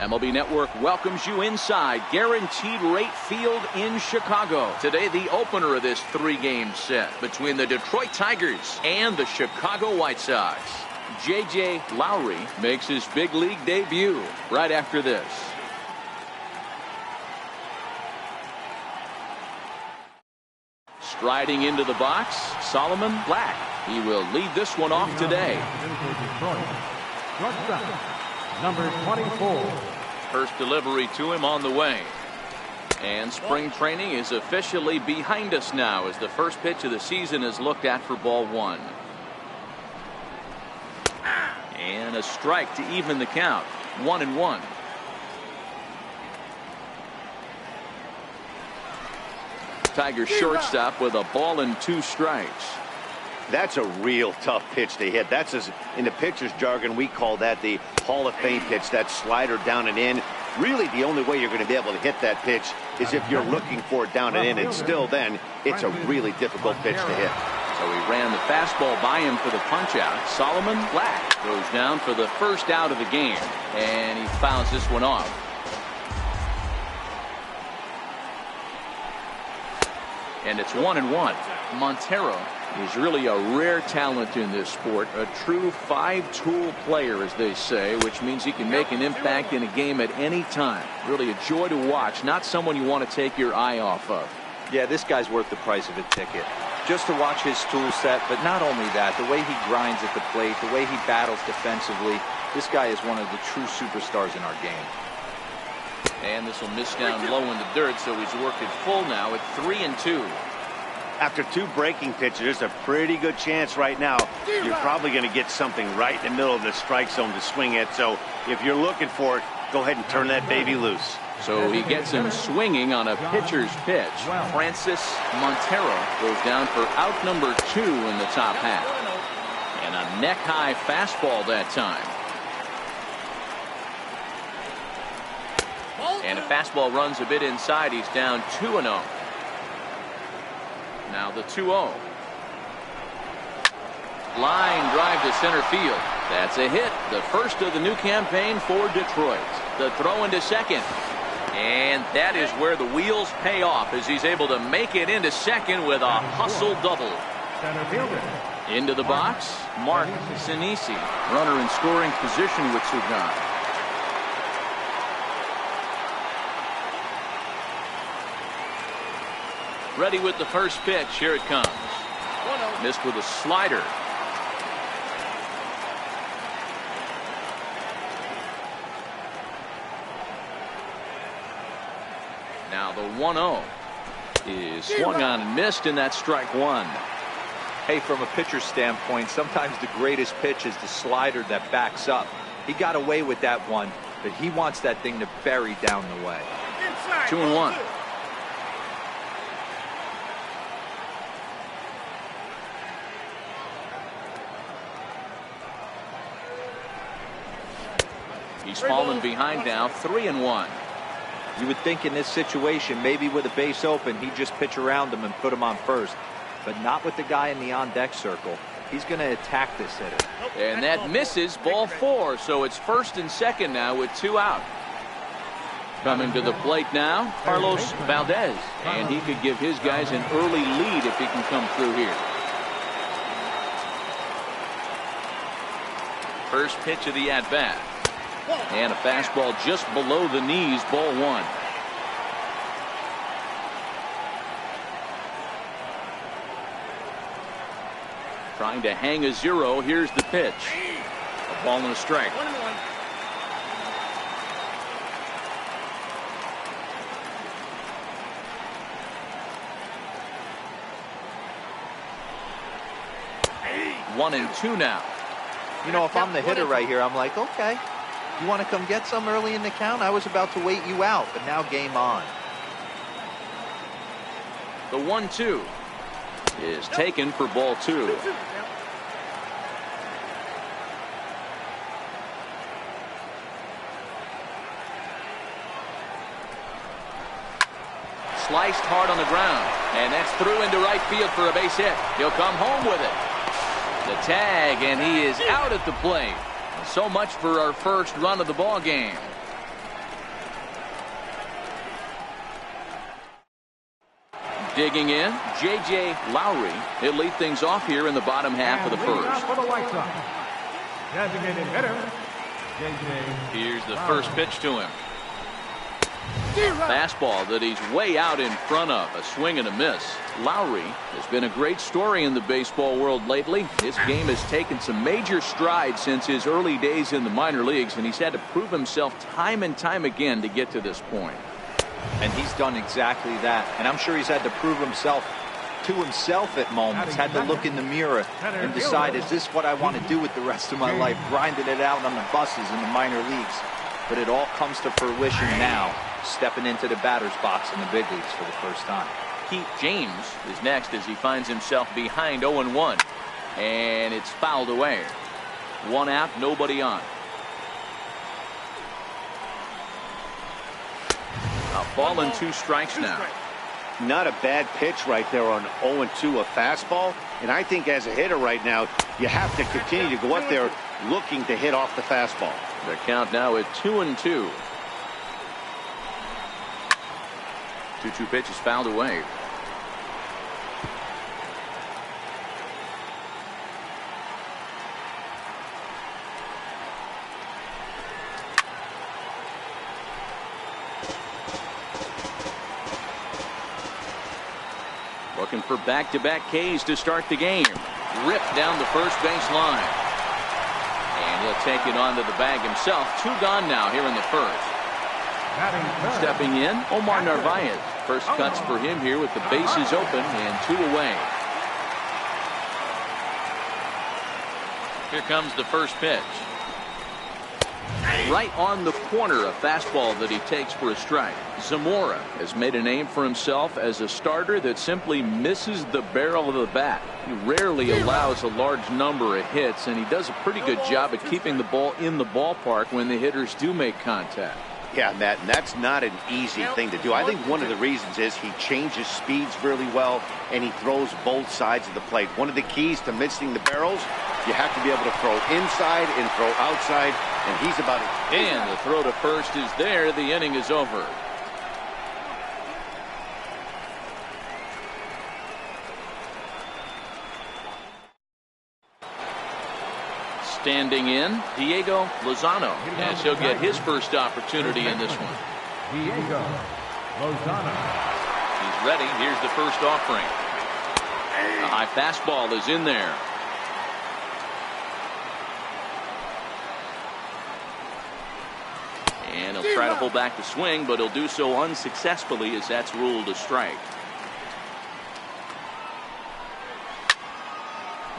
MLB Network welcomes you inside Guaranteed Rate Field in Chicago. Today, the opener of this three-game set between the Detroit Tigers and the Chicago White Sox. J.J. Lowry makes his big league debut right after this. Striding into the box, Solomon Black. He will lead this one off today. Number 24. First delivery to him on the way. And spring training is officially behind us now as the first pitch of the season is looked at for ball one. And a strike to even the count. 1-1. Tigers shortstop with a ball and 2 strikes. That's a real tough pitch to hit. That's, as in the pitcher's jargon, we call that the Hall of Fame pitch. That slider down and in. Really, the only way you're going to be able to hit that pitch is if you're looking for it down and in. And still then, it's a really difficult pitch to hit. So he ran the fastball by him for the punch out. Solomon Black goes down for the first out of the game. And he fouls this one off. And it's 1-1. Montero is really a rare talent in this sport, a true 5-tool player, as they say, which means he can make an impact in a game at any time. Really a joy to watch, not someone you want to take your eye off of. Yeah, this guy's worth the price of a ticket. Just to watch his tool set, but not only that, the way he grinds at the plate, the way he battles defensively, this guy is one of the true superstars in our game. And this will miss down low in the dirt, so he's worked it full now at 3-2. After 2 breaking pitches, there's a pretty good chance right now you're probably going to get something right in the middle of the strike zone to swing at. So if you're looking for it, go ahead and turn that baby loose. So he gets him swinging on a pitcher's pitch. Francis Montero goes down for out number 2 in the top half. And a neck-high fastball that time. And a fastball runs a bit inside. He's down 2-0. Now the 2-0. Line drive to center field. That's a hit. The first of the new campaign for Detroit. The throw into second. And that is where the wheels pay off as he's able to make it into second with a hustle double. Center fielder. Into the box, Mark Sinisi. Runner in scoring position with Sugan. Ready with the first pitch. Here it comes. Missed with a slider. Now the 1-0 is swung on and missed, and that's strike 1. Hey, from a pitcher's standpoint, sometimes the greatest pitch is the slider that backs up. He got away with that one, but he wants that thing to bury down the way. 2-1. He's fallen behind now, 3-1. You would think in this situation, maybe with a base open, he'd just pitch around him and put him on first. But not with the guy in the on-deck circle. He's going to attack this hitter. And that misses, ball 4. So it's first and second now with 2 out. Coming to the plate now, Carlos Valdez. And he could give his guys an early lead if he can come through here. First pitch of the at-bat. And a fastball just below the knees, ball 1. Trying to hang a 0. Here's the pitch. A ball and a strike. 1-2 now. You know, if I'm the hitter right here, I'm like, okay, You want to come get some early in the count? I was about to wait you out, but now game on. The 1-2 is taken for ball 2. Sliced hard on the ground, and that's through into right field for a base hit. He'll come home with it. The tag, and he is out at the plate. So much for our first run of the ball game. Digging in, J.J. Lowry. He'll lead things off here in the bottom half of the first. For the White Sox, designated hitter, J.J. Here's the first pitch to him. Fastball that he's way out in front of. A swing and a miss. Lowry has been a great story in the baseball world lately. His game has taken some major strides since his early days in the minor leagues, and he's had to prove himself time and time again to get to this point. And he's done exactly that. And I'm sure he's had to prove himself to himself at moments. Had to look in the mirror and decide, is this what I want to do with the rest of my life? Grinding it out on the buses in the minor leagues. But it all comes to fruition now, stepping into the batter's box in the big leagues for the first time. Keith James is next as he finds himself behind 0-1. And it's fouled away. 1 out, nobody on. A ball and 2 strikes now. Not a bad pitch right there on 0-2, a fastball. And I think as a hitter right now, you have to continue to go up there looking to hit off the fastball. The count now at 2-2. 2-2 pitch is fouled away. Looking for back-to-back Ks to start the game. Ripped down the first base line. And he'll take it onto the bag himself. 2 gone now here in the first. Stepping in, Omar Narvaez. First cuts for him here with the bases open and 2 away. Here comes the first pitch. Right on the corner, a fastball that he takes for a strike. Zamora has made a name for himself as a starter that simply misses the barrel of the bat. He rarely allows a large number of hits, and he does a pretty good job at keeping the ball in the ballpark when the hitters do make contact. Yeah, Matt, and that's not an easy thing to do. I think one of the reasons is he changes speeds really well, and he throws both sides of the plate. One of the keys to missing the barrels, you have to be able to throw inside and throw outside, and he's about it. And the throw to first is there. The inning is over. Standing in, Diego Lozano, as he'll get his first opportunity in this one. Diego Lozano. He's ready. Here's the first offering. A high fastball is in there. And he'll try to pull back the swing, but he'll do so unsuccessfully as that's ruled a strike.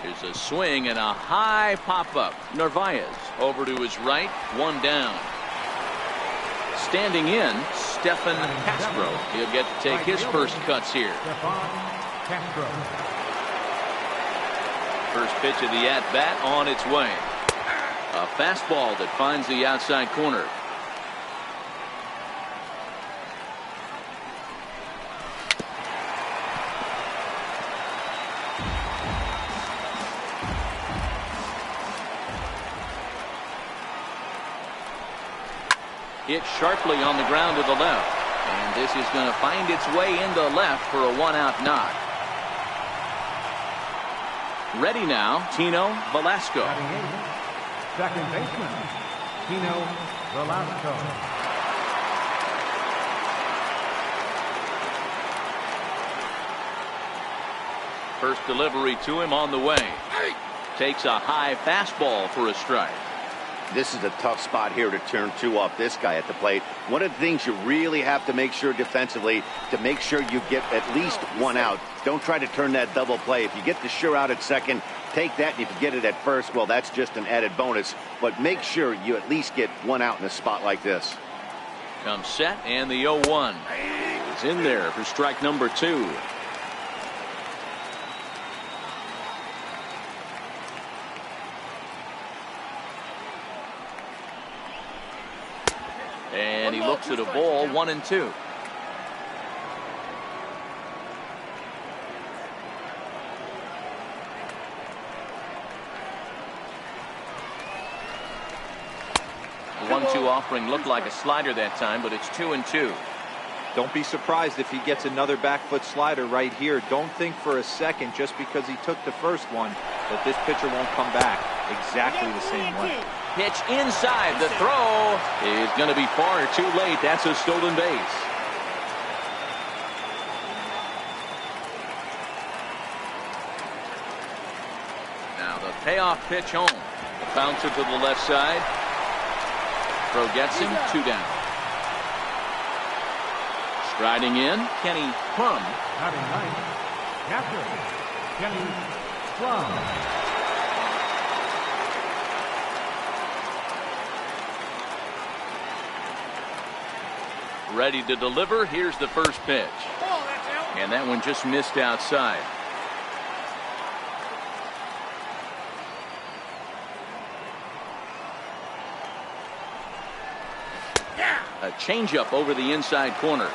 There's a swing and a high pop-up. Narvaez over to his right, 1 down. Standing in, Stefan Castro. He'll get to take his first cuts here. First pitch of the at-bat on its way. A fastball that finds the outside corner. Hit sharply on the ground to the left. And this is going to find its way into left for a 1-out knock. Ready now, Tino Velasco. Second baseman, Tino Velasco. First delivery to him on the way. Takes a high fastball for a strike. This is a tough spot here to turn 2 off this guy at the plate. One of the things you really have to make sure defensively, to make sure you get at least 1 out. Don't try to turn that double play. If you get the sure out at second, take that, and if you get it at first, well, that's just an added bonus. But make sure you at least get 1 out in a spot like this. Comes set, and the 0-1 is in there for strike number 2. And he looks at a ball, 1-2. The 1-2 offering looked like a slider that time, but it's 2-2. Don't be surprised if he gets another back foot slider right here. Don't think for a second, just because he took the first one, that this pitcher won't come back exactly the same way. Pitch inside. The throw is going to be far too late. That's a stolen base. Now the payoff pitch home. The bouncer to the left side. Throw gets him. 2 down. Striding in, Kenny Crum. Batting ninth, catcher, Kenny Crum. Ready to deliver. Here's the first pitch. And that one just missed outside. A changeup over the inside corner.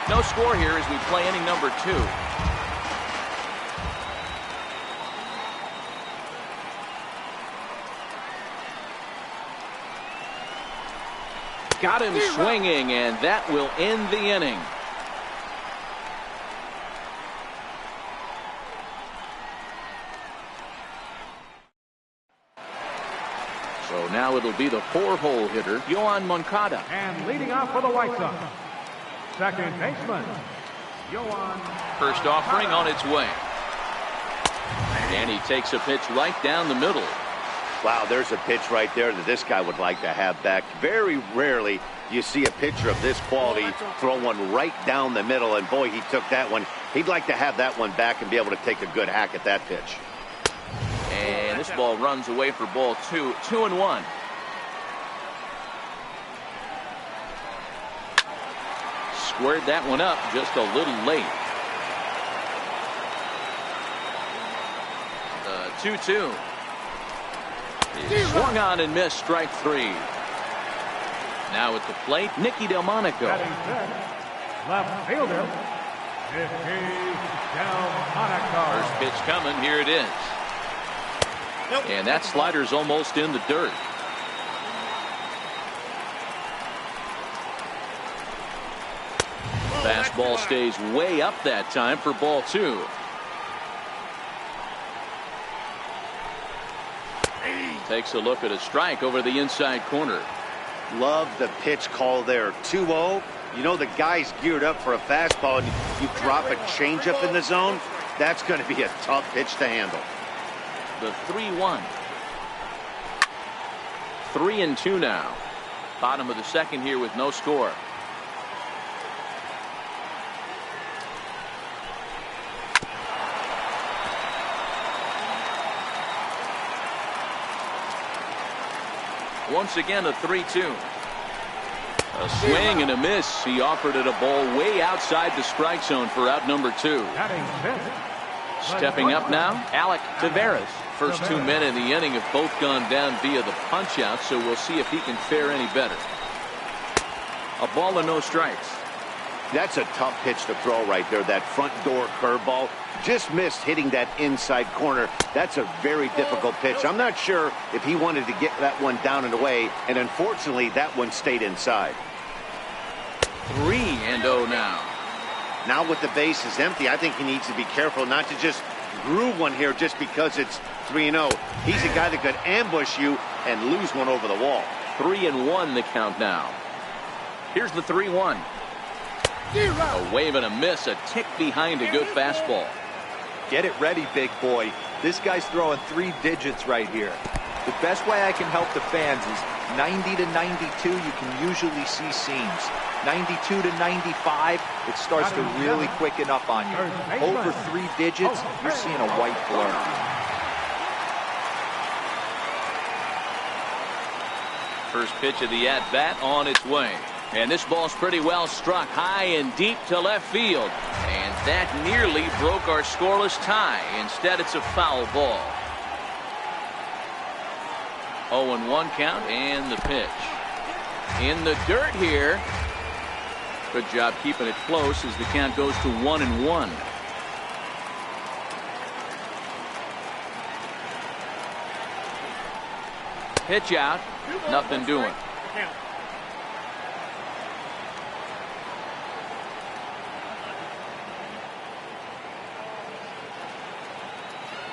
No score here as we play inning number 2. Got him swinging, and that will end the inning. So now it'll be the 4-hole hitter, Yoan Moncada. And leading off for the White Sox, second baseman, Yoan. First offering on its way. And he takes a pitch right down the middle. Wow, there's a pitch right there that this guy would like to have back. Very rarely do you see a pitcher of this quality throw one right down the middle, and boy, he took that one. He'd like to have that one back and be able to take a good hack at that pitch. And this ball runs away for ball 2. 2-1. Squared that one up just a little late. 2-2. Swung on and missed. Strike 3. Now at the plate, Nicky Delmonico. Batting fifth, left fielder, Nicky Delmonico. First pitch coming. Here it is. And that slider's almost in the dirt. Fastball stays way up that time for ball 2. Takes a look at a strike over the inside corner. Love the pitch call there. 2-0. You know the guy's geared up for a fastball, and you drop a changeup in the zone. That's going to be a tough pitch to handle. The 3-1. 3-2 now. Bottom of the second here with no score. Once again, a 3-2. A swing and a miss. He offered it a ball way outside the strike zone for out number 2. Stepping up now, Alec Taveras. First 2 men in the inning have both gone down via the punch out, so we'll see if he can fare any better. A ball and no strikes. That's a tough pitch to throw right there. That front door curveball just missed hitting that inside corner. That's a very difficult pitch. I'm not sure if he wanted to get that one down and away, and unfortunately that one stayed inside. 3-0 now. Now with the bases empty, I think he needs to be careful not to just groove one here just because it's 3-0. He's a guy that could ambush you and lose one over the wall. 3-1 the count now. Here's the 3-1. A wave and a miss, a tick behind a good fastball. Get it ready, big boy. This guy's throwing 3 digits right here. The best way I can help the fans is 90 to 92, you can usually see seams. 92 to 95, it starts to really quicken up on you. Over 3 digits, you're seeing a white blur. First pitch of the at-bat on its way. And this ball's pretty well struck high and deep to left field. And that nearly broke our scoreless tie. Instead, it's a foul ball. 0-1 count and the pitch. In the dirt here. Good job keeping it close as the count goes to 1-1. Pitch out. Nothing doing.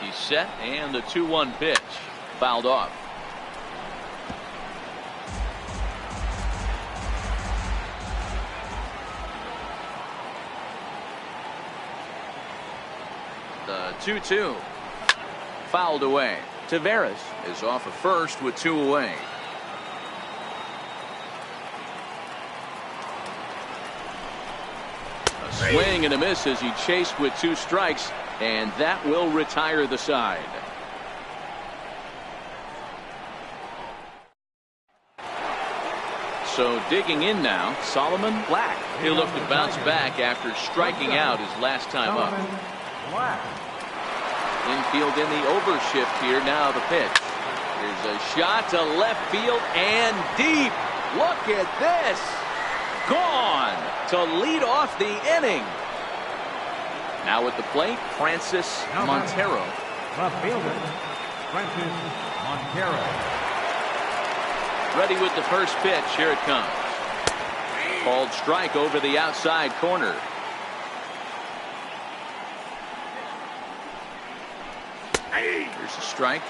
He's set, and the 2-1 pitch fouled off. The 2-2 fouled away. Taveras is off of first with 2 away. A swing and a miss as he chased with 2 strikes, and that will retire the side. So digging in now, Solomon Black. He'll look to bounce back after striking out his last time up. Infield in the overshift here. Now the pitch. Here's a shot to left field and deep. Look at this. Gone to lead off the inning. Now at the plate, Francis Montero. Left fielder, Francis Montero. Ready with the first pitch. Here it comes. Called strike over the outside corner. Here's a strike.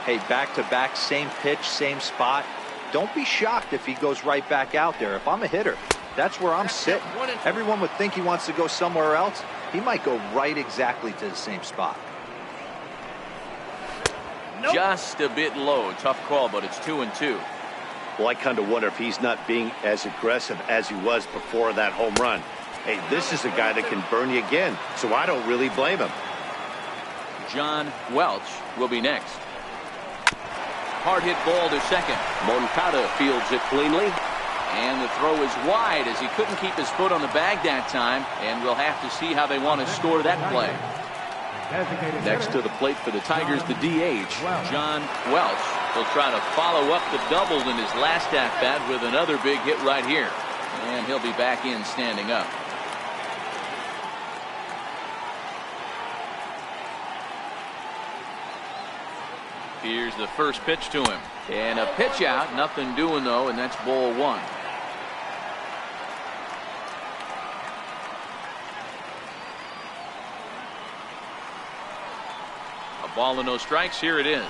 Hey, back-to-back, same pitch, same spot. Don't be shocked if he goes right back out there. If I'm a hitter, that's where I'm sitting. Everyone would think he wants to go somewhere else. He might go right exactly to the same spot. Nope. Just a bit low. Tough call, but it's 2-2. Well, I kind of wonder if he's not being as aggressive as he was before that home run. Hey, this is a guy that can burn you again, so I don't really blame him. John Welch will be next. Hard hit ball to second. Moncada fields it cleanly. And the throw is wide as he couldn't keep his foot on the bag that time. And we'll have to see how they want to score that play. Next to the plate for the Tigers, the DH, John Welch. He'll try to follow up the double in his last at-bat with another big hit right here. And he'll be back in standing up. Here's the first pitch to him. And a pitch out. Nothing doing, though, and that's ball 1. A ball and no strikes. Here it is.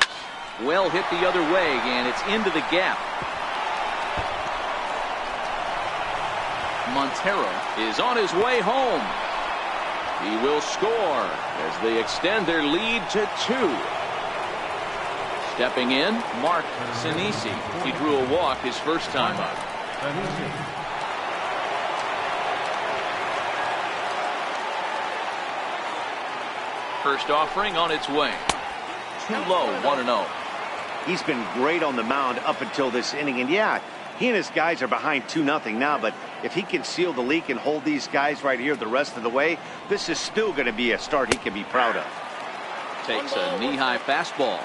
Well hit the other way, and it's into the gap. Montero is on his way home. He will score as they extend their lead to 2. Stepping in, Mark Sinisi. He drew a walk his first time up. First offering on its way. Too low, 1-0. He's been great on the mound up until this inning. And yeah, he and his guys are behind 2-0 now. But if he can seal the leak and hold these guys right here the rest of the way, this is still going to be a start he can be proud of. Takes a knee-high fastball.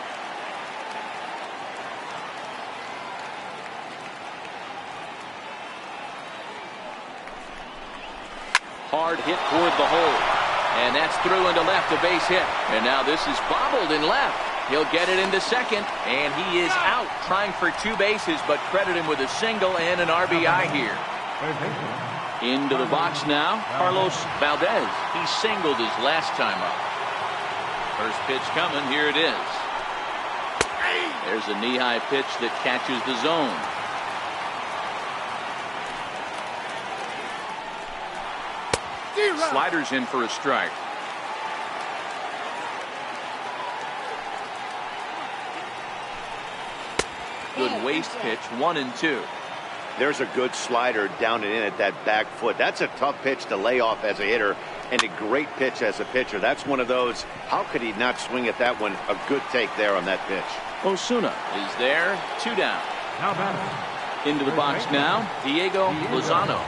Hard hit toward the hole. And that's through into left, a base hit. And now this is bobbled in left. He'll get it into second. And he is out trying for 2 bases, but credit him with a single and an RBI here. Into the box now, Carlos Valdez. He singled his last time up. First pitch coming. Here it is. There's a knee-high pitch that catches the zone. Sliders in for a strike. Good waist pitch, 1-2. There's a good slider down and in at that back foot. That's a tough pitch to lay off as a hitter, and a great pitch as a pitcher. That's one of those, how could he not swing at that one? A good take there on that pitch. Osuna is there, 2 down. Now batter. Into the box now, Diego Lozano.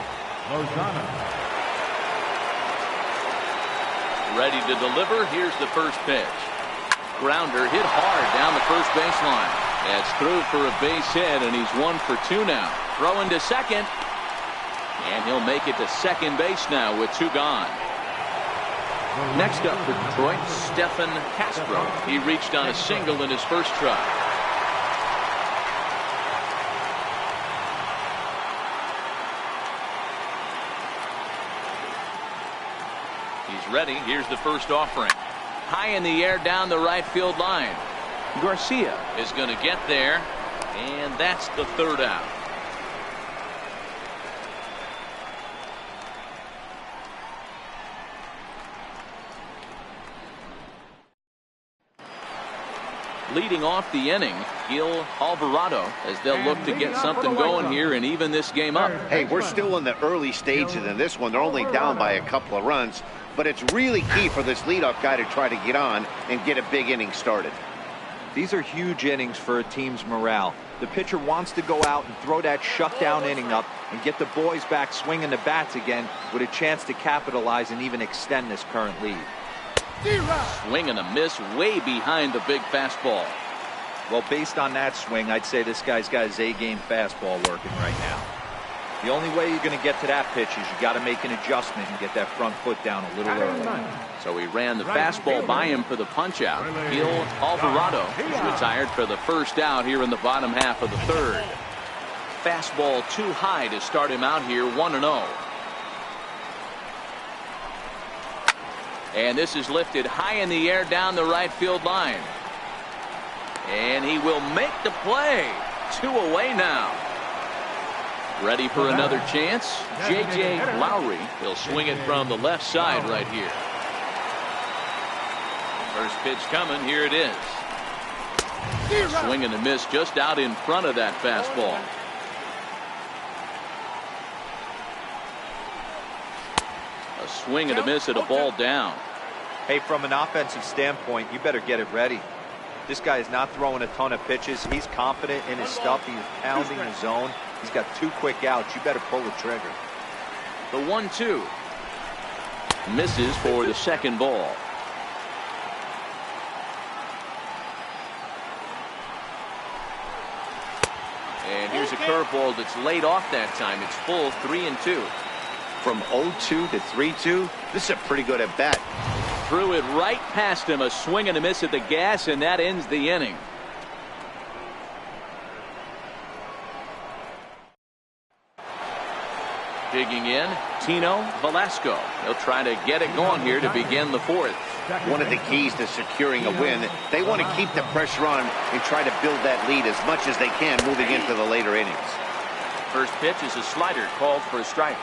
Ready to deliver. Here's the first pitch. Grounder hit hard down the first baseline. That's through for a base hit, and he's 1 for 2 now. Throwing to second, and he'll make it to second base now with 2 gone. Next up for Detroit, Stephen Castro. He reached on a single in his first try. He's ready. Here's the first offering. High in the air down the right field line. Garcia is going to get there, and that's the 3rd out. Leading off the inning, Gil Alvarado, as they'll look to get something going here and even this game up. Hey, we're still in the early stages in this one. They're only down by a couple of runs, but it's really key for this leadoff guy to try to get on and get a big inning started. These are huge innings for a team's morale. The pitcher wants to go out and throw that shutdown inning up and get the boys back swinging the bats again with a chance to capitalize and even extend this current lead. Swing and a miss way behind the big fastball. Well, based on that swing, I'd say this guy's got his A-game fastball working right now. The only way you're going to get to that pitch is you got to make an adjustment and get that front foot down a little early. So he ran the fastball by him for the punch out. Gil Alvarado is retired for the first out here in the bottom half of the 3rd. Fastball too high to start him out here, 1-0. And this is lifted high in the air down the right field line. And he will make the play. 2 away now. Ready for another chance. J.J. Lowry. He'll swing it from the left side right here. First pitch coming. Here it is. A swing and a miss just out in front of that fastball. A swing and a miss at a ball down. Hey, from an offensive standpoint, you better get it ready. This guy is not throwing a ton of pitches. He's confident in his stuff. He's pounding the zone. He's got 2 quick outs. You better pull the trigger. The 1-2 misses for the second ball. And here's a curveball that's laid off that time. It's full, 3-2. From 0-2 to 3-2, this is a pretty good at bat. Threw it right past him. A swing and a miss at the gas, and that ends the inning. Digging in, Tino Velasco. He'll try to get it going here to begin the 4th. One of the keys to securing a win, they want to keep the pressure on and try to build that lead as much as they can moving into the later innings. First pitch is a slider called for a strike.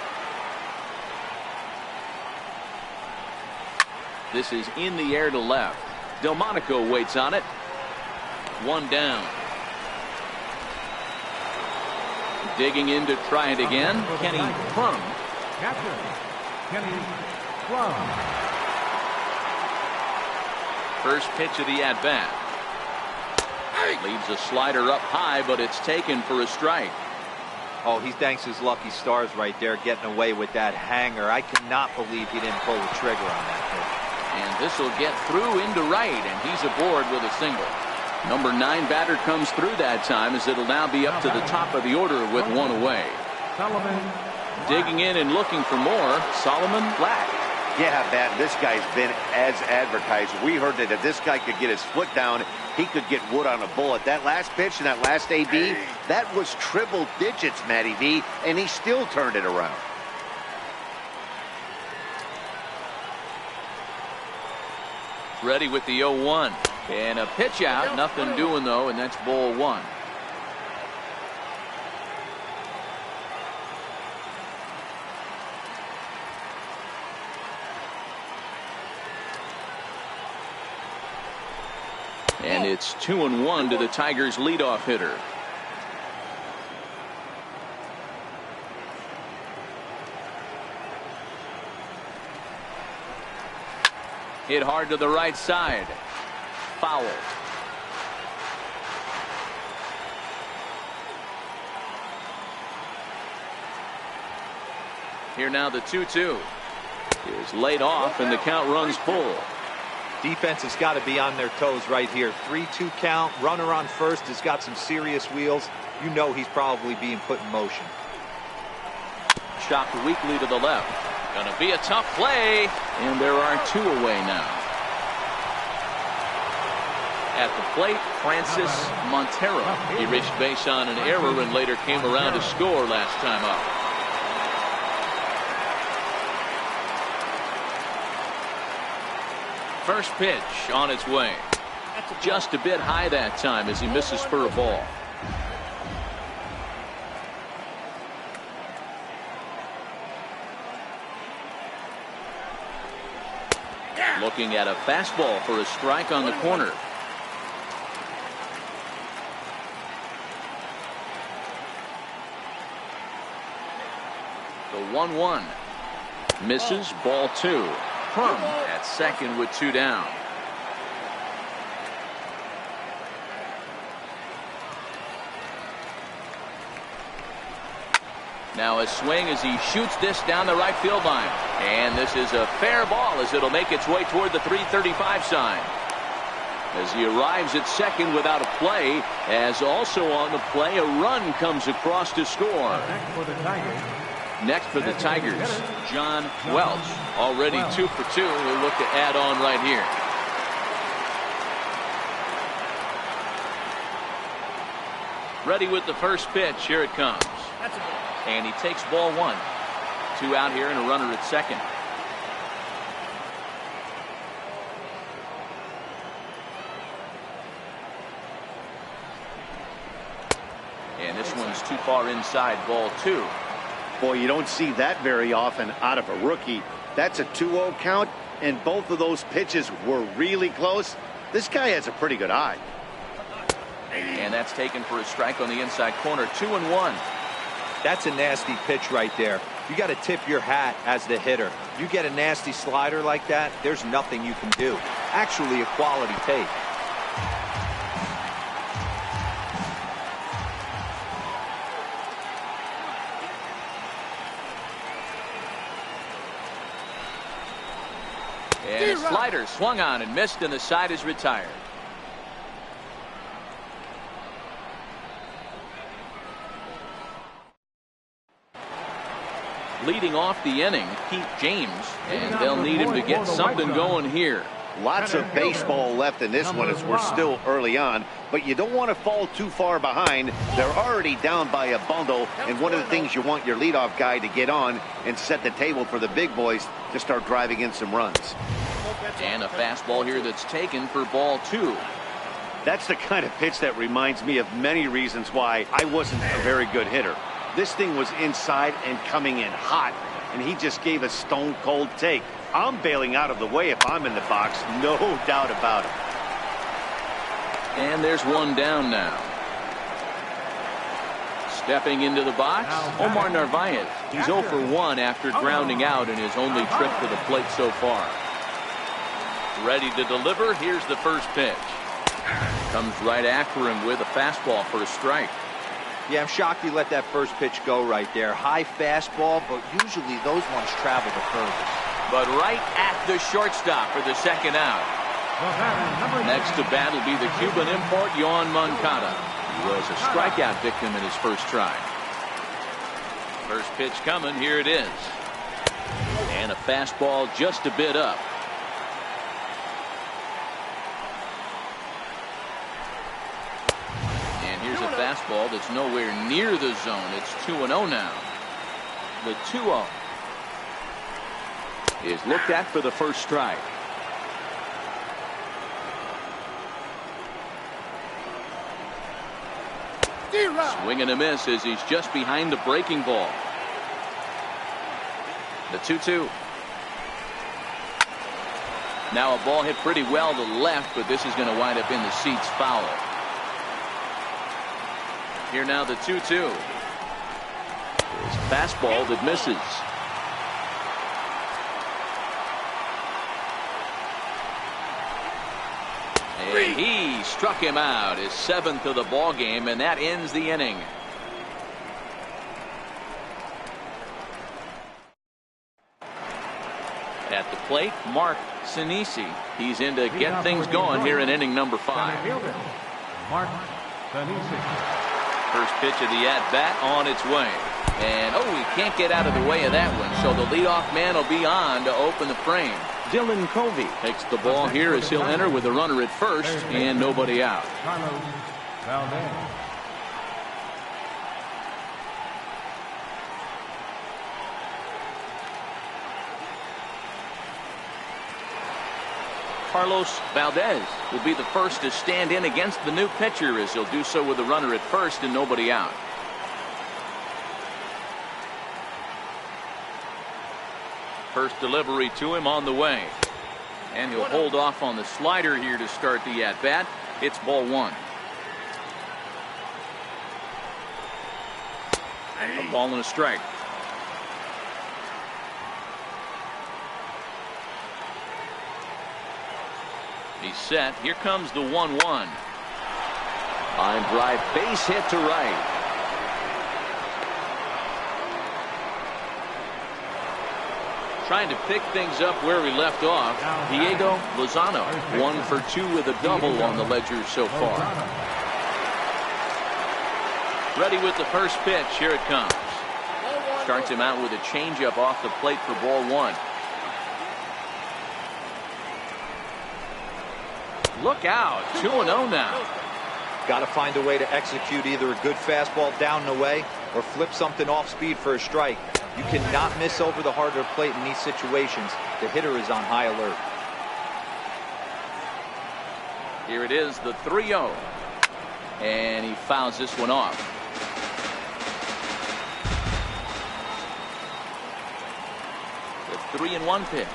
This is in the air to left. Delmonico waits on it. 1 down. Digging in to try it again. Kenny Plum. Catcher, Kenny Plum. First pitch of the at-bat. Leaves a slider up high, but it's taken for a strike. Oh, he thanks his lucky stars right there getting away with that hanger. I cannot believe he didn't pull the trigger on that pitch. And this will get through into right, and he's aboard with a single. Number 9 batter comes through that time, as it'll now be up to the top of the order with 1 away. Digging in and looking for more, Solomon Black. Yeah, Matt, this guy's been as advertised. We heard that if this guy could get his foot down, he could get wood on a bullet. That last pitch and that last AB, that was triple digits, Matty V, and he still turned it around. Ready with the 0-1. And a pitch out. Nothing doing, though, and that's ball 1. And it's 2-1 to the Tigers' leadoff hitter. Hit hard to the right side. Foul. Here now the 2-2 is laid off and the count runs full. Defense has got to be on their toes right here. 3-2 count. Runner on first has got some serious wheels. You know he's probably being put in motion. Chopped weakly to the left. Gonna be a tough play. And there are 2 away now. At the plate, Francis Montero. He reached base on an error and later came around to score last time up. First pitch on its way. Just a bit high that time as he misses for a ball. Looking at a fastball for a strike on the corner. The 1-1 misses, ball 2. Crum at second with 2 down. Now a swing as he shoots this down the right field line. And this is a fair ball as it'll make its way toward the 335 sign. As he arrives at second without a play, as also on the play, a run comes across to score. Next for the Tigers, John Welch, already 2 for 2. He'll look to add on right here. Ready with the first pitch. Here it comes. And he takes ball 1. 2 out here and a runner at second. And this one's too far inside, ball 2. Boy, you don't see that very often out of a rookie. That's a 2-0 count, and both of those pitches were really close. This guy has a pretty good eye. And that's taken for a strike on the inside corner. 2-1. That's a nasty pitch right there. You got to tip your hat as the hitter. You get a nasty slider like that, there's nothing you can do. Actually, a quality take. And a slider swung on and missed, and the side is retired. Leading off the inning, Pete James, and they'll need him to get something going here. Lots of baseball left in this one as we're still early on, but you don't want to fall too far behind. They're already down by a bundle, and one of the things you want your leadoff guy to get on and set the table for the big boys to start driving in some runs. And a fastball here that's taken for ball 2. That's the kind of pitch that reminds me of many reasons why I wasn't a very good hitter. This thing was inside and coming in hot, and he just gave a stone-cold take. I'm bailing out of the way if I'm in the box, no doubt about it. And there's one down now. Stepping into the box, Omar Narvaez. He's 0 for 1 after grounding out in his only trip to the plate so far. Ready to deliver. Here's the first pitch. Comes right after him with a fastball for a strike. Yeah, I'm shocked he let that first pitch go right there. High fastball, but usually those ones travel the furthest. But right at the shortstop for the second out. Next to bat will be the Cuban import, Yoan Moncada. He was a strikeout victim in his first try. First pitch coming. Here it is. And a fastball just a bit up. Here's a fastball that's nowhere near the zone. It's 2-0 now. The 2-0 is looked at for the first strike. Swing and a miss as he's just behind the breaking ball. The 2-2. Now a ball hit pretty well to the left, but this is going to wind up in the seats foul. Here now the 2-2. It's a fastball that misses. And he struck him out, his 7th of the ball game, and that ends the inning. At the plate, Mark Sinisi. He's in to get things going here in inning number 5. Mark Sinisi. First pitch of the at-bat on its way. And, he can't get out of the way of that one. So the leadoff man will be on to open the frame. Dylan Covey takes the ball here as he'll enter with a runner at first and nobody out. Carlos Valdez. Carlos Valdez will be the first to stand in against the new pitcher as he'll do so with a runner at first and nobody out. First delivery to him on the way. And he'll hold off on the slider here to start the at-bat. It's ball 1. A ball and a strike. He's set. Here comes the 1-1. Line drive, base hit to right. Trying to pick things up where we left off. Diego Lozano, 1 for 2 with a double on the ledger so far. Ready with the first pitch. Here it comes. Starts him out with a changeup off the plate for ball 1. Look out. 2-0 now. Got to find a way to execute either a good fastball down and away or flip something off speed for a strike. You cannot miss over the harder plate in these situations. The hitter is on high alert. Here it is, the 3-0. And he fouls this one off. The 3-1 pitch.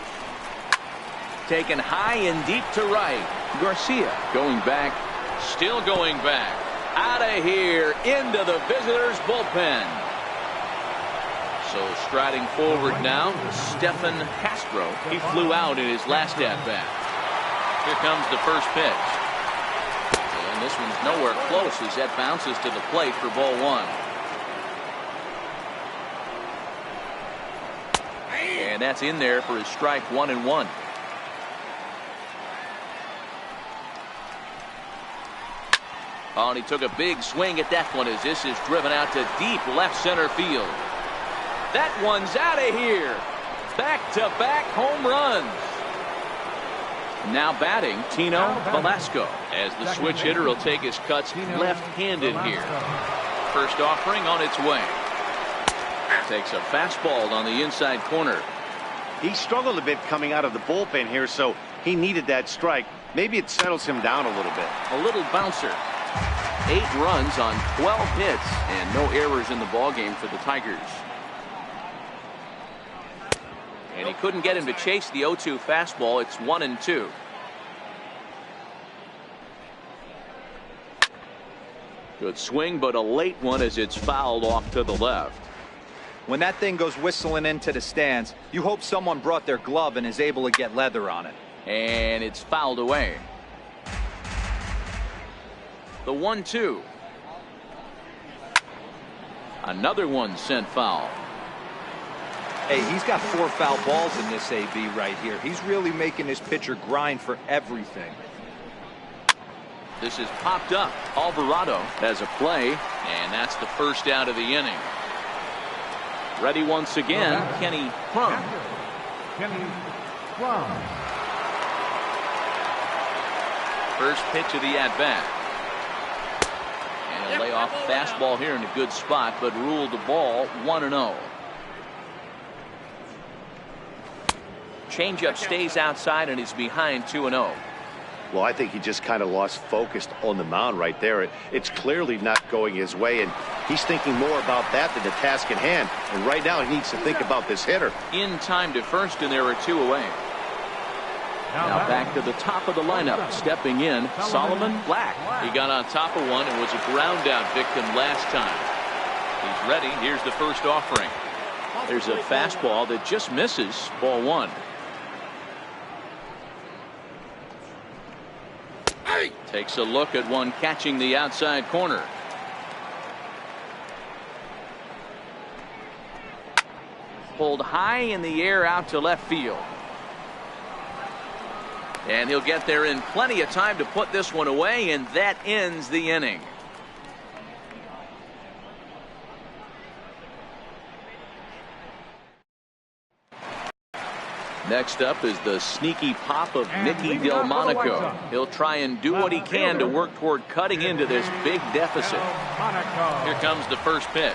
Taken high and deep to right. Garcia going back. Still going back. Out of here into the visitors' bullpen. So striding forward now, Stephen Castro. He flew out in his last at-bat. Here comes the first pitch. And this one's nowhere close as that bounces to the plate for ball 1. And that's in there for his strike 1-1. Oh, and he took a big swing at that one as this is driven out to deep left center field. That one's out of here. Back-to-back home runs. Now batting, Tino Velasco, as the switch hitter will take his cuts left-handed here. First offering on its way. Takes a fastball on the inside corner. He struggled a bit coming out of the bullpen here, so he needed that strike. Maybe it settles him down a little bit. A little bouncer. 8 runs on 12 hits and no errors in the ballgame for the Tigers. And he couldn't get him to chase the 0-2 fastball. It's 1-2. Good swing, but a late one as it's fouled off to the left. When that thing goes whistling into the stands, you hope someone brought their glove and is able to get leather on it. And it's fouled away. The 1-2. Another one sent foul. Hey, he's got 4 foul balls in this AB right here. He's really making his pitcher grind for everything. This is popped up. Alvarado has a play, and that's the first out of the inning. Ready once again, Kenny Crum. Kenny Crum. First pitch of the at-bat. And a layoff fastball here in a good spot, but ruled the ball 1-0. Changeup stays outside and is behind 2-0. Well, I think he just kind of lost focus on the mound right there. It's clearly not going his way, and he's thinking more about that than the task at hand. And right now he needs to think about this hitter. In time to first, and there are 2 away. Now back to the top of the lineup. Stepping in, Solomon Black. He got on top of one and was a ground out victim last time. He's ready. Here's the first offering. There's a fastball that just misses. Ball one. Takes a look at one catching the outside corner. Pulled high in the air out to left field. And he'll get there in plenty of time to put this one away, and that ends the inning. Next up is the sneaky pop of Nicky Delmonico. He'll try and do what he can to work toward cutting into this big deficit. Here comes the first pitch.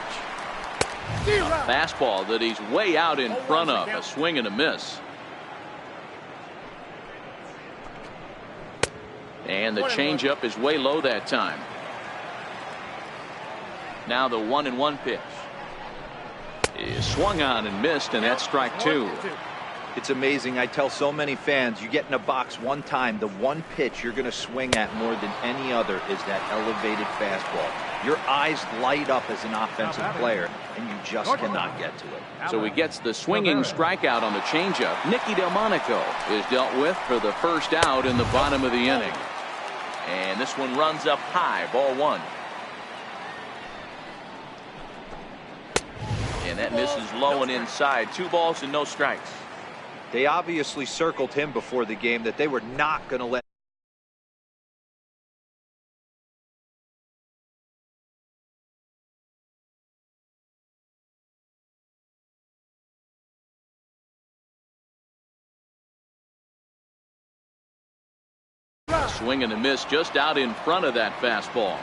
A fastball that he's way out in front of. A swing and a miss. And the changeup is way low that time. Now the 1-1 pitch is swung on and missed, and that's strike two. It's amazing. I tell so many fans, you get in a box one time, the one pitch you're going to swing at more than any other is that elevated fastball. Your eyes light up as an offensive player, and you just cannot get to it. So he gets the swinging strikeout on the changeup. Nicky Delmonico is dealt with for the first out in the bottom of the inning. And this one runs up high. Ball one. And that misses low and inside. 2 balls and no strikes. They obviously circled him before the game that they were not going to let swing and a miss just out in front of that fastball.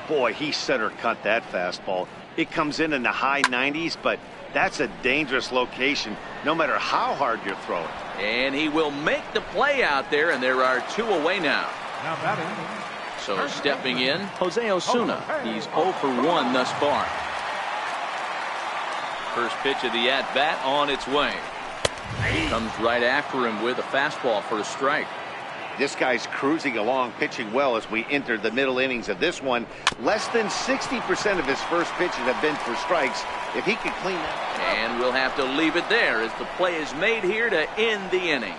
Boy, he center cut that fastball. It comes in the high 90s, but that's a dangerous location no matter how hard you're throwing. And he will make the play out there, and there are 2 away now. So stepping in, Jose Osuna. He's 0 for 1 thus far. First pitch of the at-bat on its way. Comes right after him with a fastball for a strike. This guy's cruising along, pitching well as we enter the middle innings of this one. Less than 60% of his first pitches have been for strikes. If he could clean that. And we'll have to leave it there as the play is made here to end the inning.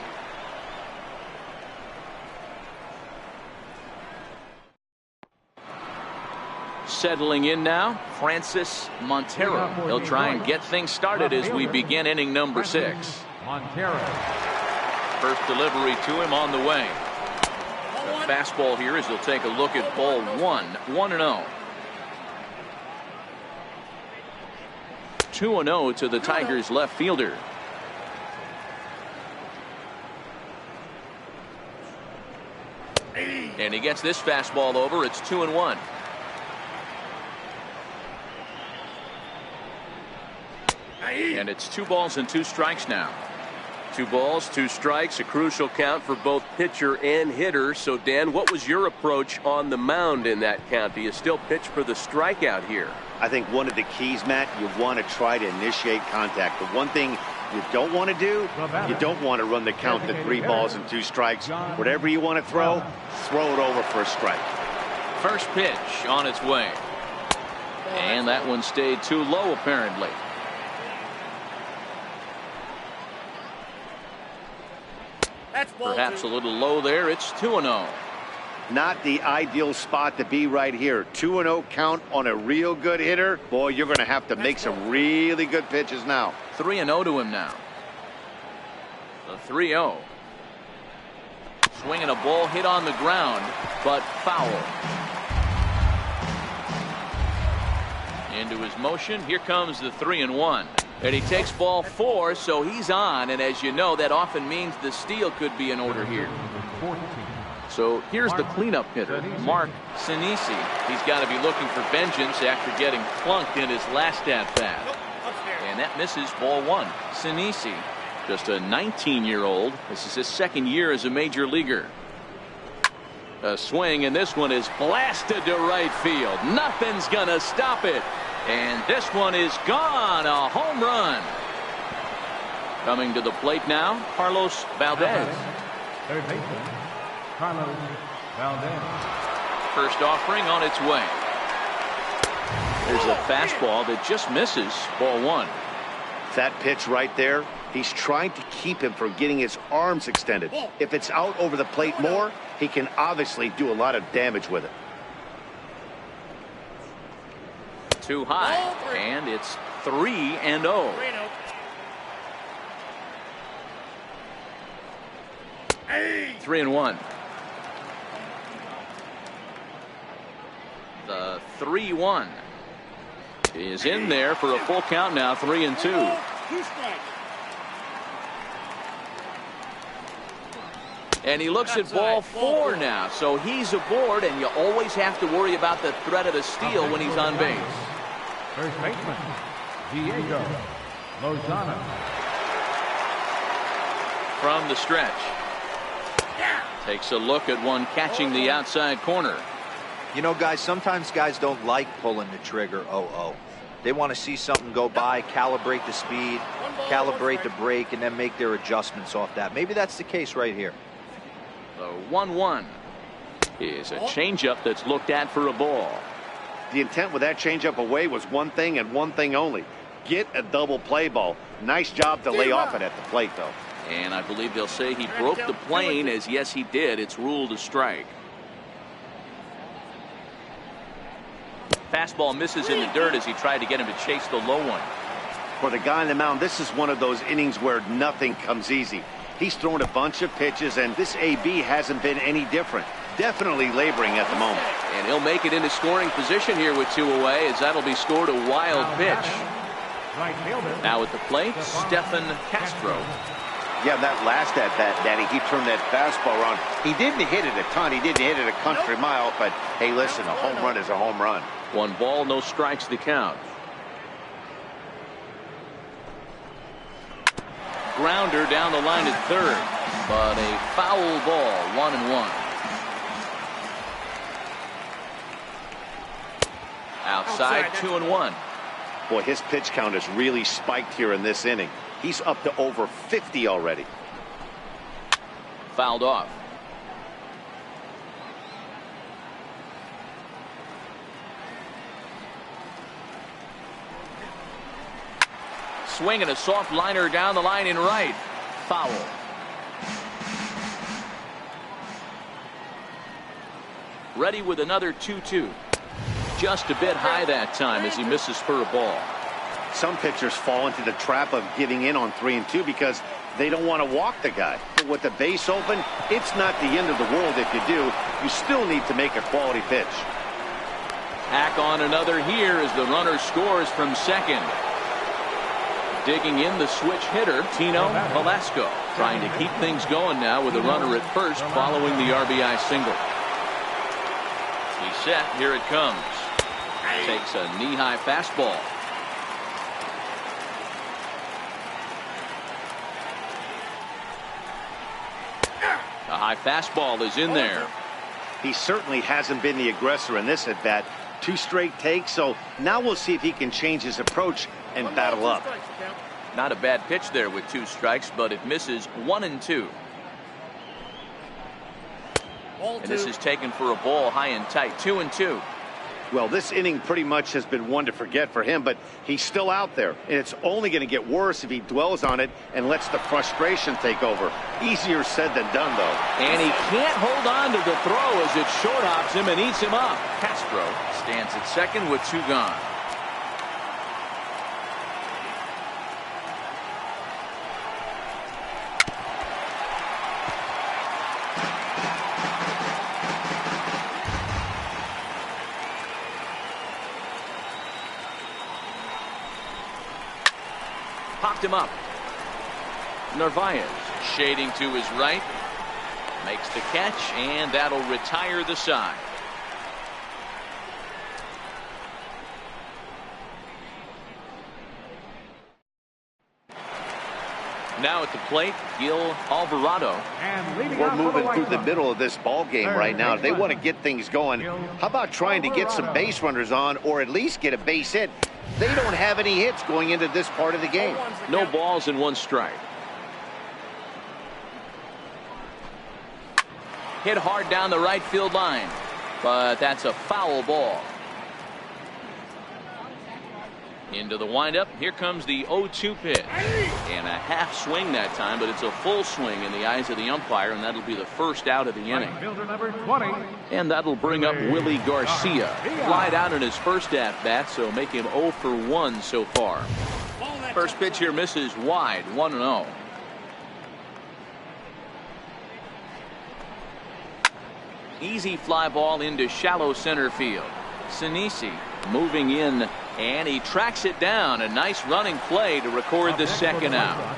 Settling in now, Francis Montero. He'll try and get things started as we begin inning number 6. First delivery to him on the way. The fastball here as he'll take a look at ball 1. 1-0. 2-0 to the Tigers left fielder. And he gets this fastball over. It's 2-1. And it's 2 balls and 2 strikes now. 2 balls, 2 strikes, a crucial count for both pitcher and hitter. So, Dan, what was your approach on the mound in that count? Do you still pitch for the strikeout here? I think one of the keys, Matt, you want to try to initiate contact. The one thing you don't want to do, you don't want to run the count to 3 balls and 2 strikes. Whatever you want to throw it over for a strike. First pitch on its way. And that one stayed too low, apparently. Perhaps a little low there. It's 2-0. Not the ideal spot to be right here. 2-0 count on a real good hitter. Boy, you're going to have to make some really good pitches now. 3-0 to him now. The 3-0. Swinging a ball hit on the ground, but foul. Into his motion. Here comes the 3-1. And he takes ball 4, so he's on. And as you know, that often means the steal could be in order here. So here's the cleanup hitter, Mark Sinisi. He's got to be looking for vengeance after getting plunked in his last at-bat. And that misses ball 1. Sinisi, just a 19-year-old. This is his 2nd year as a major leaguer. A swing, and this one is blasted to right field. Nothing's going to stop it. And this one is gone. A home run. Coming to the plate now, Carlos Valdez. Third baseman, Carlos Valdez. First offering on its way. There's a fastball that just misses. Ball one. That pitch right there, he's trying to keep him from getting his arms extended. If it's out over the plate more, he can obviously do a lot of damage with it. Too high, and it's 3-0. 3-1. The 3-1 is in there for a full count now. 3-2. And he looks at ball four now, so he's aboard, and you always have to worry about the threat of a steal when he's on base. First baseman, Diego Lozano. From the stretch. Takes a look at one catching the outside corner. You know, guys, sometimes guys don't like pulling the trigger 0-0. They want to see something go by, calibrate the speed, calibrate the break, and then make their adjustments off that. Maybe that's the case right here. The 1-1 is a changeup that's looked at for a ball. The intent with that changeup away was one thing and one thing only. Get a double play ball. Nice job to lay off it at the plate, though. And I believe they'll say he broke the plane, as yes, he did. It's ruled a strike. Fastball misses in the dirt as he tried to get him to chase the low one. For the guy on the mound, this is one of those innings where nothing comes easy. He's thrown a bunch of pitches, and this AB hasn't been any different. Definitely laboring at the moment. And he'll make it into scoring position here with 2 away, as that'll be scored a wild pitch. Now at the plate, Stephen Castro. Yeah, that last at-bat, Danny, he turned that fastball around. He didn't hit it a ton. He didn't hit it a country mile, but hey, listen, a home run is a home run. 1 ball, no strikes to count. Grounder down the line at third, but a foul ball. 1-1. Outside, 2-1. Boy, his pitch count has really spiked here in this inning. He's up to over 50 already. Fouled off. Swing and a soft liner down the line in right. Foul. Ready with another 2-2. Just a bit high that time as he misses for a ball. Some pitchers fall into the trap of giving in on 3-2 because they don't want to walk the guy. But with the base open, it's not the end of the world if you do. You still need to make a quality pitch. Hack on another here as the runner scores from second. Digging in the switch hitter, Tino Velasco, trying to keep things going now with a runner at first following the RBI single. He's set. Here it comes. Takes a knee-high fastball. A high fastball is in there. He certainly hasn't been the aggressor in this at-bat. 2 straight takes, so now we'll see if he can change his approach and battle up. Not a bad pitch there with 2 strikes, but it misses 1-2. And this is taken for a ball high and tight. 2-2. Well, this inning pretty much has been one to forget for him, but he's still out there, and it's only going to get worse if he dwells on it and lets the frustration take over. Easier said than done, though. And he can't hold on to the throw as it short hops him and eats him up. Castro stands at second with 2 gone. Popped him up. Narvaez shading to his right. Makes the catch, and that'll retire the side. Now at the plate, Gil Alvarado. We're moving through the middle of this ball game right now. If they want to get things going, how about trying to get some base runners on, or at least get a base hit? They don't have any hits going into this part of the game. No balls and 1 strike. Hit hard down the right field line. But that's a foul ball. Into the windup. Here comes the 0-2 pitch. And a half swing that time, but it's a full swing in the eyes of the umpire, and that'll be the first out of the inning. Fielder number 20. And that'll bring up Willie Garcia. Flied out in his first at-bat, so make him 0 for 1 so far. First pitch here misses wide, 1-0. Easy fly ball into shallow center field. Sinisi moving in, and he tracks it down. A nice running play to record the second out.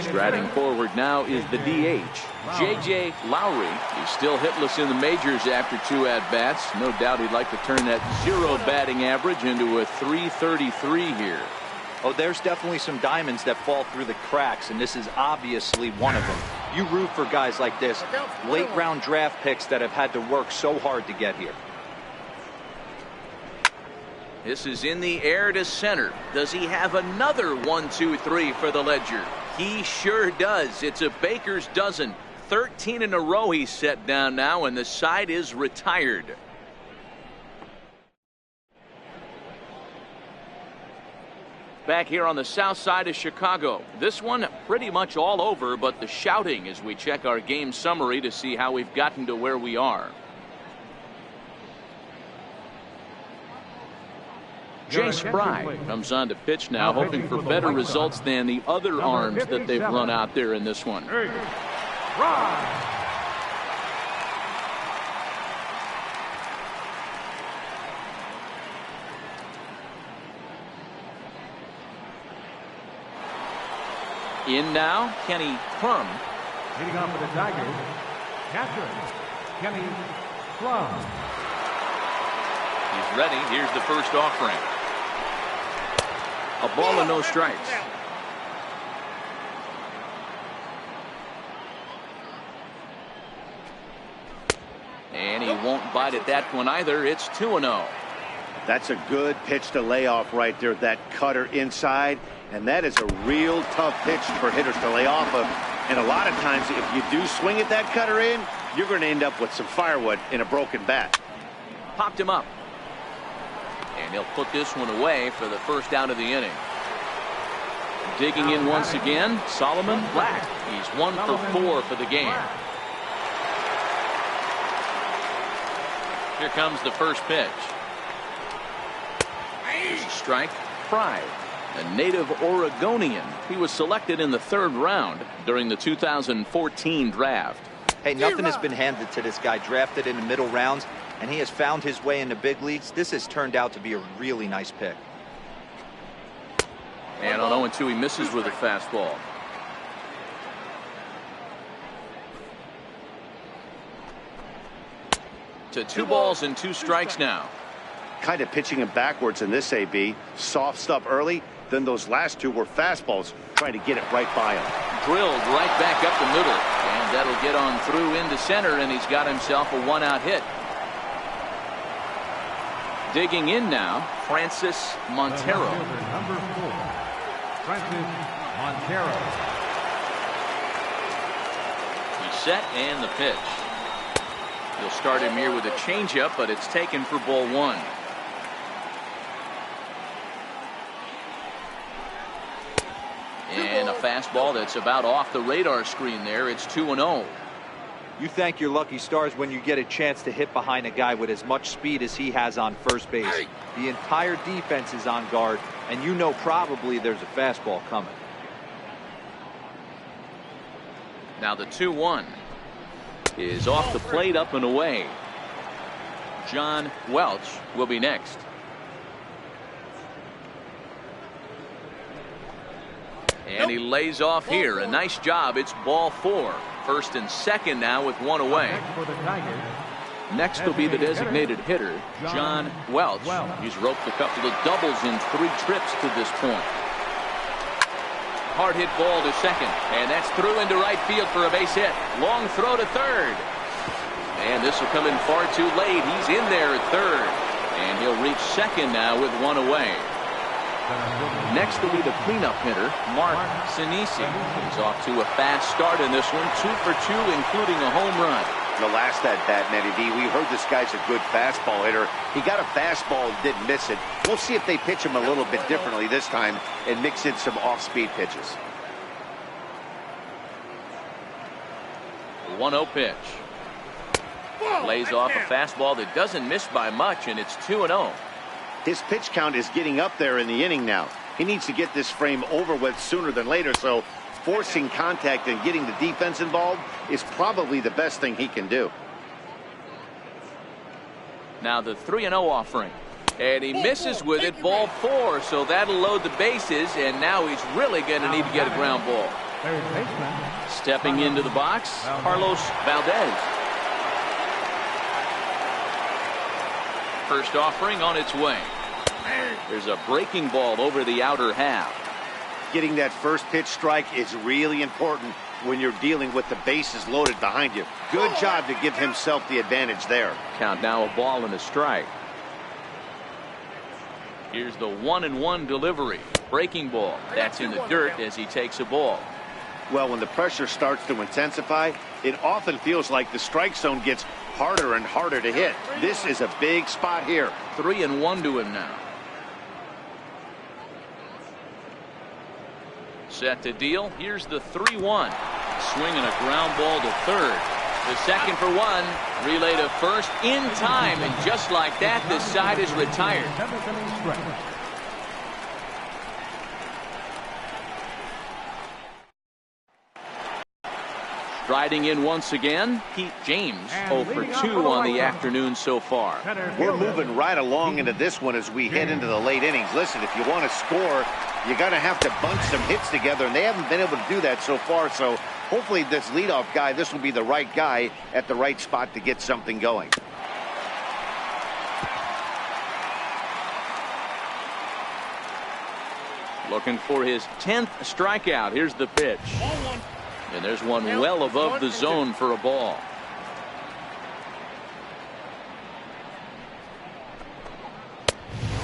Striding forward now is the DH, J.J. Lowry. He's still hitless in the majors after 2 at-bats. No doubt he'd like to turn that 0 batting average into a .333 here. Oh, there's definitely some diamonds that fall through the cracks, and this is obviously one of them. You root for guys like this, late round draft picks that have had to work so hard to get here. This is in the air to center. Does he have another 1-2-3 for the ledger? He sure does. It's a baker's dozen. 13 in a row he's set down now, and the side is retired. Back here on the south side of Chicago. This one pretty much all over, but the shouting as we check our game summary to see how we've gotten to where we are. Jay Spry comes on to pitch now, hoping for better results than the other arms that they've run out there in this one. In now, Kenny Plum. Leading off for the Tigers, catcher, Kenny Plum. He's ready. Here's the first offering. A ball and no strikes. And he won't bite at that one either. It's 2-0. That's a good pitch to lay off right there. That cutter inside. And that is a real tough pitch for hitters to lay off of. And a lot of times, if you do swing at that cutter in, you're going to end up with some firewood in a broken bat. Popped him up. And he'll put this one away for the first out of the inning. Digging in once again, Solomon Black. He's 1 for 4 for the game. Here comes the first pitch. There's a strike. Pride, a native Oregonian. He was selected in the 3rd round during the 2014 draft. Hey, nothing has been handed to this guy. Drafted in the middle rounds, and he has found his way in the big leagues. This has turned out to be a really nice pick. And on 0-2, he misses with a fastball. To 2 balls and 2 strikes now. Kind of pitching him backwards in this AB. Soft stuff early, then those last 2 were fastballs, trying to get it right by him. Drilled right back up the middle, and that'll get on through into center, and he's got himself a 1-out hit. Digging in now, Francis Montero. Number 4, Francis Montero. He's set, and the pitch. He'll start him here with a changeup, but it's taken for ball 1. And a fastball that's about off the radar screen there. It's 2-0. You thank your lucky stars when you get a chance to hit behind a guy with as much speed as he has on first base. The entire defense is on guard, and you know probably there's a fastball coming. Now the 2-1 is off the plate, up and away. John Welch will be next. And he lays off here. A nice job. It's ball 4. First and second now with 1 away. Next will be the designated hitter, John Welch. He's roped a couple of doubles in 3 trips to this point. Hard hit ball to second, and that's through into right field for a base hit. Long throw to third. And this will come in far too late. He's in there at third. And he'll reach second now with 1 away. Next will be the cleanup hitter, Mark Sinisi. He's off to a fast start in this one, 2 for 2, including a home run. The last at bat, Matty V, we heard this guy's a good fastball hitter. He got a fastball and didn't miss it. We'll see if they pitch him a little bit differently this time and mix in some off-speed pitches. 1-0 pitch. Lays off a fastball that doesn't miss by much, and it's 2-0. His pitch count is getting up there in the inning now. He needs to get this frame over with sooner than later, so forcing contact and getting the defense involved is probably the best thing he can do. Now the 3-0 offering. And he misses with it, ball 4, so that'll load the bases, and now he's really going to need to get a ground ball. Stepping into the box, Carlos Valdez. First offering on its way. There's a breaking ball over the outer half. Getting that first pitch strike is really important when you're dealing with the bases loaded behind you. Good job to give himself the advantage there. Count now a ball and a strike. Here's the 1-1 delivery. Breaking ball. That's in the dirt as he takes a ball. Well, when the pressure starts to intensify, it often feels like the strike zone gets harder and harder to hit. This is a big spot here. 3-1 to him now. Set to deal. Here's the 3-1. Swinging a ground ball to third. The second for 1. Relay to first in time, and just like that, the side is retired. Striding in once again, Pete James, 0 for 2 on the afternoon so far. We're moving right along into this one as we head into the late innings. Listen, if you want to score, you got to have to bunch some hits together, and they haven't been able to do that so far. So hopefully this leadoff guy, this will be the right guy at the right spot to get something going. Looking for his 10th strikeout. Here's the pitch. And there's one well above the zone for a ball.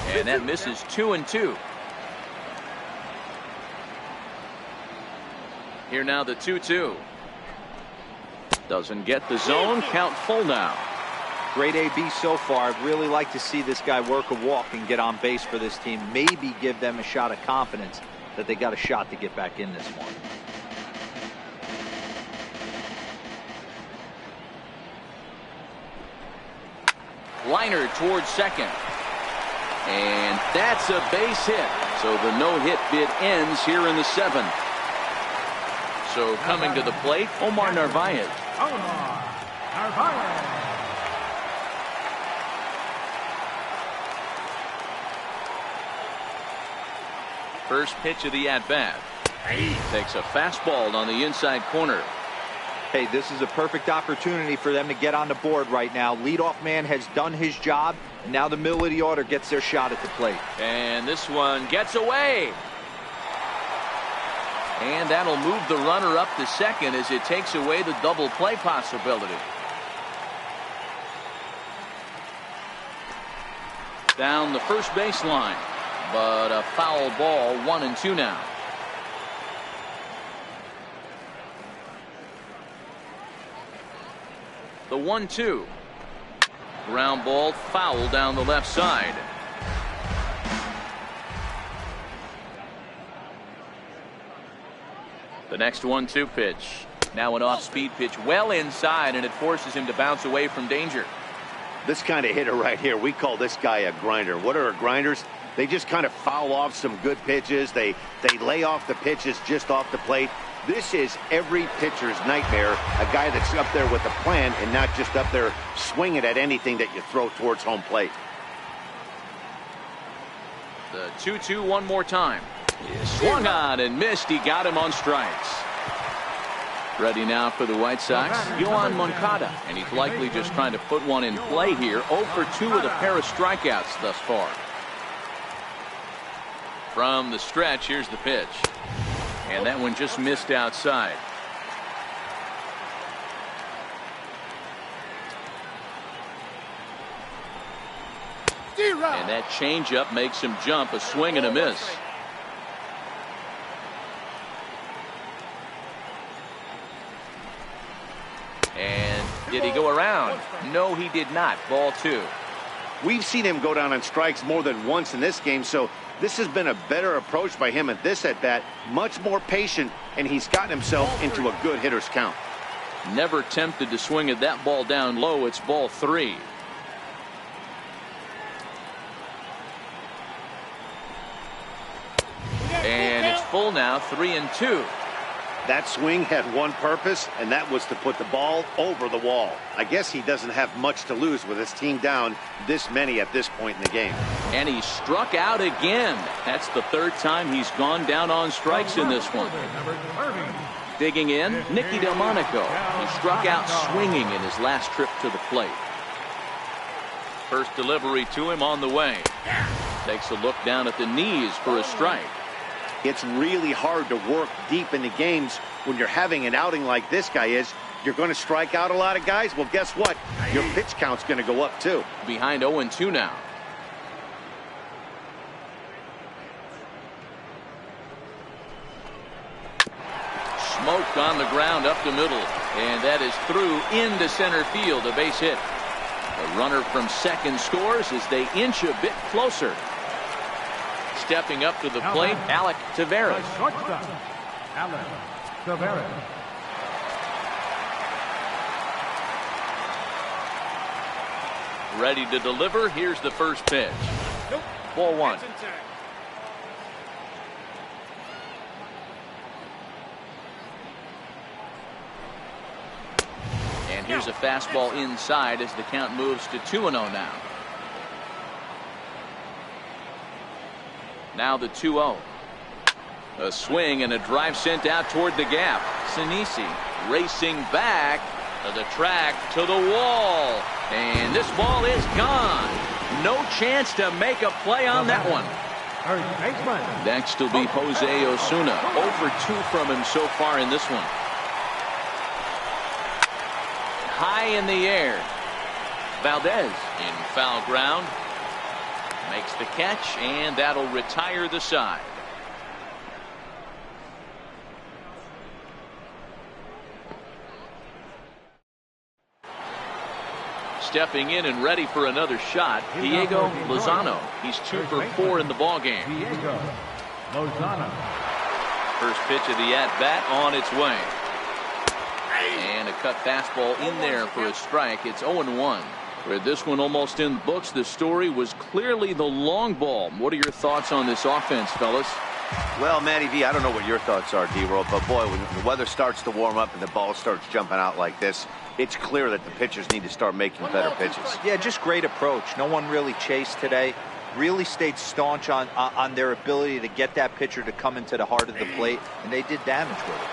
And that misses 2-2. Here now the 2-2. Doesn't get the zone. Count full now. Great AB so far. I'd really like to see this guy work a walk and get on base for this team. Maybe give them a shot of confidence that they got a shot to get back in this one. Liner towards second. And that's a base hit. So the no-hit bid ends here in the 7th. So coming to the plate, Omar Narvaez. First pitch of the at-bat. Takes a fastball on the inside corner. Hey, this is a perfect opportunity for them to get on the board right now. Leadoff man has done his job. Now the middle of the order gets their shot at the plate. And this one gets away. And that'll move the runner up to second as it takes away the double play possibility. Down the first baseline. But a foul ball, 1-2 now. The 1-2. Ground ball foul down the left side. The next 1-2 pitch. Now an off-speed pitch well inside, and it forces him to bounce away from danger. This kind of hitter right here, we call this guy a grinder. What are grinders? They just kind of foul off some good pitches. They lay off the pitches just off the plate. This is every pitcher's nightmare, a guy that's up there with a plan and not just up there swinging at anything that you throw towards home plate. The 2-2 one more time. He swung on and missed. He got him on strikes. Ready now for the White Sox, Yoan Moncada. And he's likely just trying to put one in play here. 0 for 2 with a pair of strikeouts thus far. From the stretch, here's the pitch. And that one just missed outside. And that changeup makes him jump. A swing and a miss. And did he go around? No, he did not. Ball 2. We've seen him go down on strikes more than once in this game, so this has been a better approach by him at this at-bat. Much more patient, and he's gotten himself into a good hitter's count. Never tempted to swing at that ball down low. It's ball 3. And it's full now, 3-2. That swing had one purpose, and that was to put the ball over the wall. I guess he doesn't have much to lose with his team down this many at this point in the game. And he struck out again. That's the 3rd time he's gone down on strikes in this one. Digging in, Nicky Delmonico. He struck out swinging in his last trip to the plate. First delivery to him on the way. Takes a look down at the knees for a strike. It's really hard to work deep into games when you're having an outing like this guy is. You're going to strike out a lot of guys. Well, guess what? Your pitch count's going to go up, too. Behind 0-2 now. Smoked on the ground up the middle. And that is through into center field. A base hit. The runner from second scores as they inch a bit closer. Stepping up to the plate, Alec Tavares. Alec Tavares. Ready to deliver. Here's the first pitch. Ball 1. And here's a fastball inside as the count moves to 2-0 now. Now the 2-0. A swing and a drive sent out toward the gap. Sinisi racing back to the track to the wall. And this ball is gone. No chance to make a play on that one. Next will be Jose Osuna. 0 for 2 from him so far in this one. High in the air. Valdez in foul ground. Makes the catch, and that'll retire the side. Stepping in and ready for another shot, Diego Lozano. He's 2 for 4 in the ballgame. Diego Lozano. First pitch of the at-bat on its way. And a cut fastball in there for a strike. It's 0-1. With this one almost in the books, the story was clearly the long ball. What are your thoughts on this offense, fellas? Well, Matty V, I don't know what your thoughts are, D-Roll, but boy, when the weather starts to warm up and the ball starts jumping out like this, it's clear that the pitchers need to start making better pitches. Yeah, just great approach. No one really chased today. Really stayed staunch on their ability to get that pitcher to come into the heart of the plate, and they did damage with it.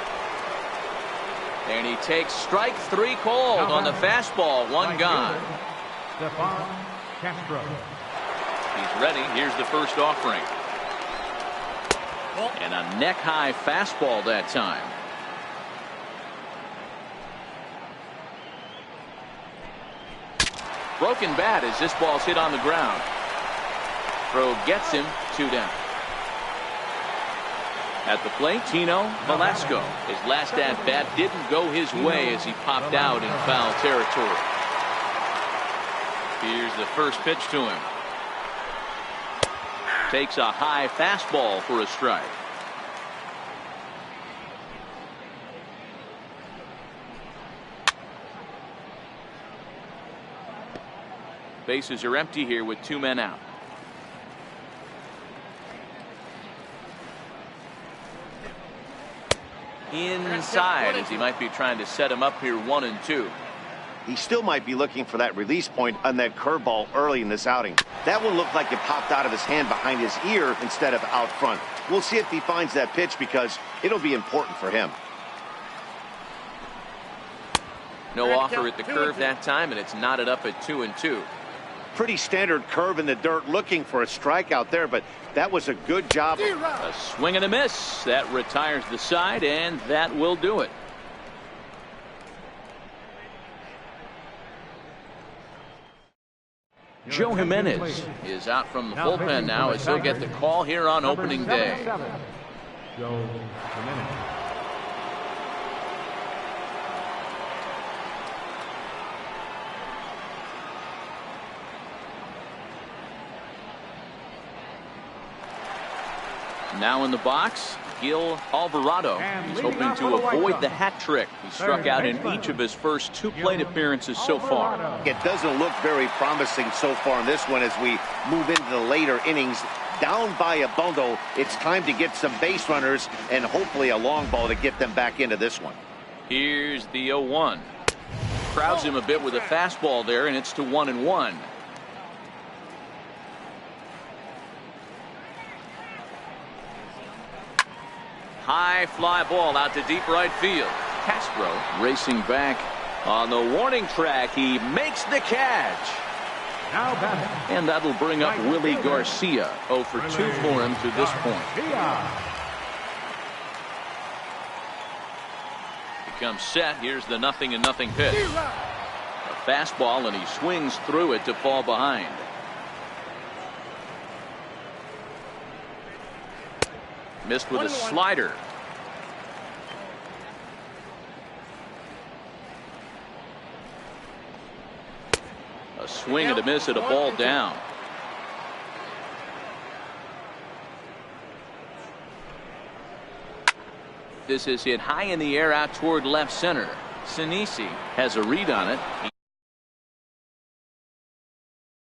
And he takes strike 3 called on the fastball. 1 gone. Stefan Castro. He's ready. Here's the first offering. And a neck-high fastball that time. Broken bat as this ball's hit on the ground. Throw gets him 2 down. At the plate, Tino Velasco. His last at-bat didn't go his way as he popped out in foul territory. Here's the first pitch to him. Takes a high fastball for a strike. Bases are empty here with 2 men out. Inside as he might be trying to set him up here 1-2. He still might be looking for that release point on that curveball early in this outing. That one looked like it popped out of his hand behind his ear instead of out front. We'll see if he finds that pitch because it'll be important for him. No offer at the curve that time, and it's knotted up at 2-2. Pretty standard curve in the dirt, looking for a strikeout there, but that was a good job. A swing and a miss. That retires the side, and that will do it. Joe Jimenez is out from the bullpen now as he'll get the call here on opening day. Joe Jimenez. Now in the box, Gil Alvarado. He's hoping to avoid the hat trick. He struck out in each of his first 2 plate appearances so far. It doesn't look very promising so far in this one as we move into the later innings. Down by a bundle, it's time to get some base runners and hopefully a long ball to get them back into this one. Here's the 0-1. Crowds him a bit with a fastball there, and it's to 1-1. High fly ball out to deep right field. Castro racing back on the warning track. He makes the catch. Now batting. And that'll bring up Willie Garcia. 0 for 2 for him to this point. He comes set. Here's the 0-0 pitch. A fastball, and he swings through it to fall behind. Missed with a slider. A swing and a miss at a ball down. This is hit high in the air out toward left center. Sinisi has a read on it.